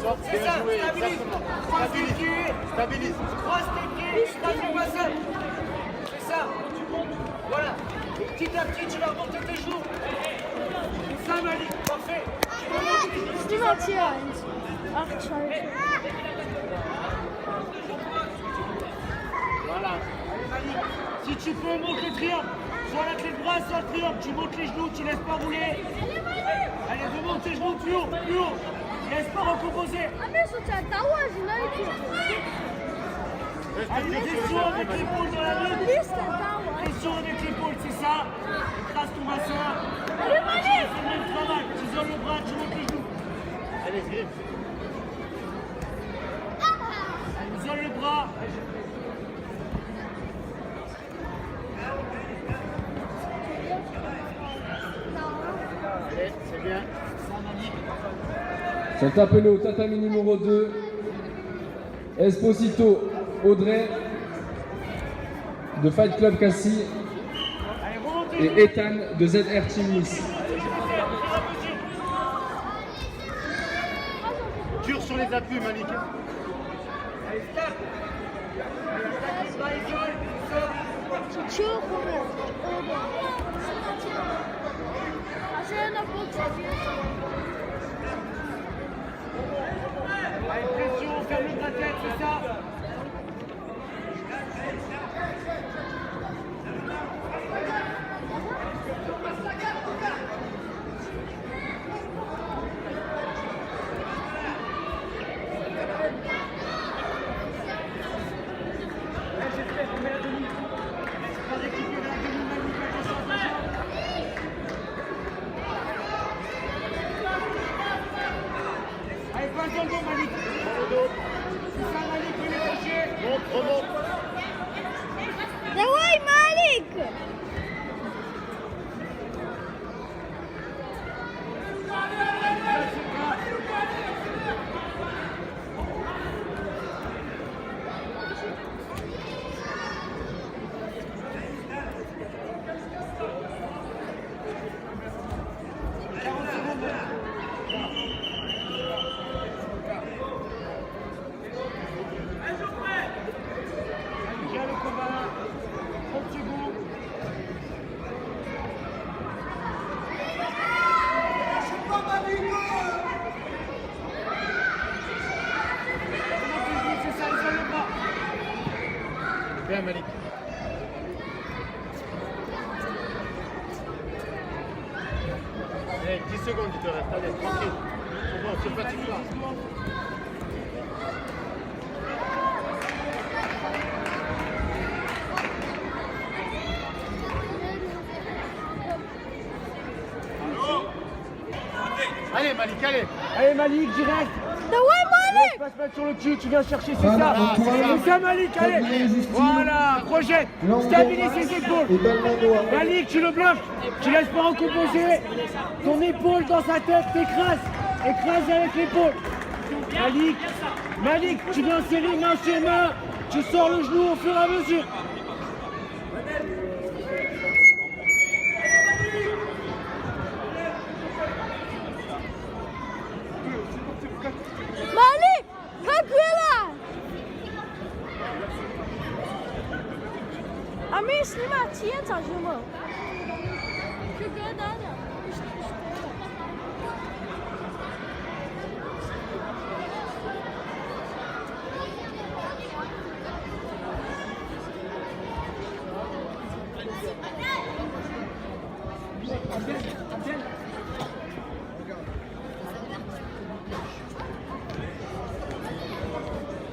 sort, C'est ça, joué, stabilise. Stabilise. Croise tes pieds, stabilise pas seul. C'est ça. Voilà. Petit à petit, tu vas remonter tes genoux. Ça, Malik, parfait. Niemand hier eins. Ach, scheiße. Voilà. Allez, Malik, si tu peux, monte le triangle. Soit la clé de bras, soit le triangle. Tu montes les genoux, tu laisses pas rouler. Allez, remonte tes genoux plus haut, plus haut. Laisse pas recomposer. Allez, so ta Dauer sind Leute. Allez, pression avec l'épaule dans la nuque. Liste Dauer. Pression avec l'épaule, c'est ça. Écrase ton bassin. Allez, Malik. Tu fais le même travail. Tu isoles le bras, tu montes les genoux. Allez, griffe. Allez, isole le bras. Allez, c'est bien. Sont appelés au tatami numéro 2 Esposito Audrey de Fight Club Cassis Allez, remonte les genoux. et Ethan de ZR Team Nice. Dur sur les appuis, Malik. Allez, stop. Allez, bras, isole, sors. Chill, Bruder. Schön auf Boxen. Allez, pression, ferme le bras tête, c'est ça. Allez, passe dans le dos, Malik. C'est ça, Malik, il est touché. Monte, remonte. Давай, Malik. Tiens le combat là. 30 secondes. C'est ça, isole le bras. Bien, Malik. Allez, 10 secondes, il te reste. Allez, tranquille. C'est bon, tu fatigue pas. Allez, Malik, allez. Allez, Malik, direct. Давай, Malik. Laisse pas se mettre sur le cul, tu viens chercher, c'est Voilà, ça. donc voilà. C'est ça, Malik, allez. Voilà, projette. Stabilise ses épaules. Et belle main droite. Malik, tu le bloques. Tu laisses pas recomposer. Ton épaule dans sa tête, t'écrases. Écrase avec l'épaule. Malik, tu viens serrer main sur main. Tu sors le genou au fur et à mesure. Malik, tranquila. A mim snima cięcia, zimą.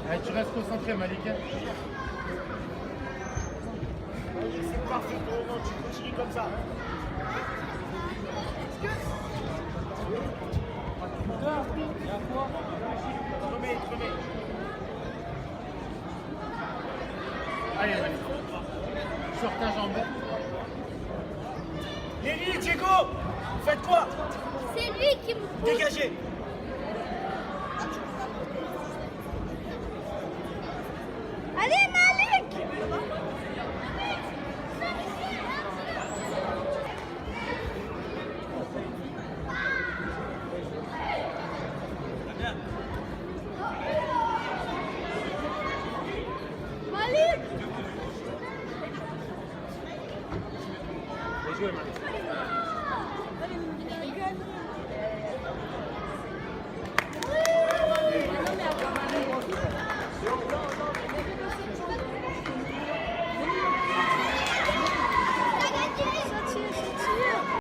Allez, tu restes concentré, Malik. C'est parfait pour le moment, tu continues comme ça. Remets. Allez, Malik. Sors ta jambe. Lélie, Diego, faites quoi? C'est lui qui me pousse. Dégagez. Allez, Malik. joué, Malik.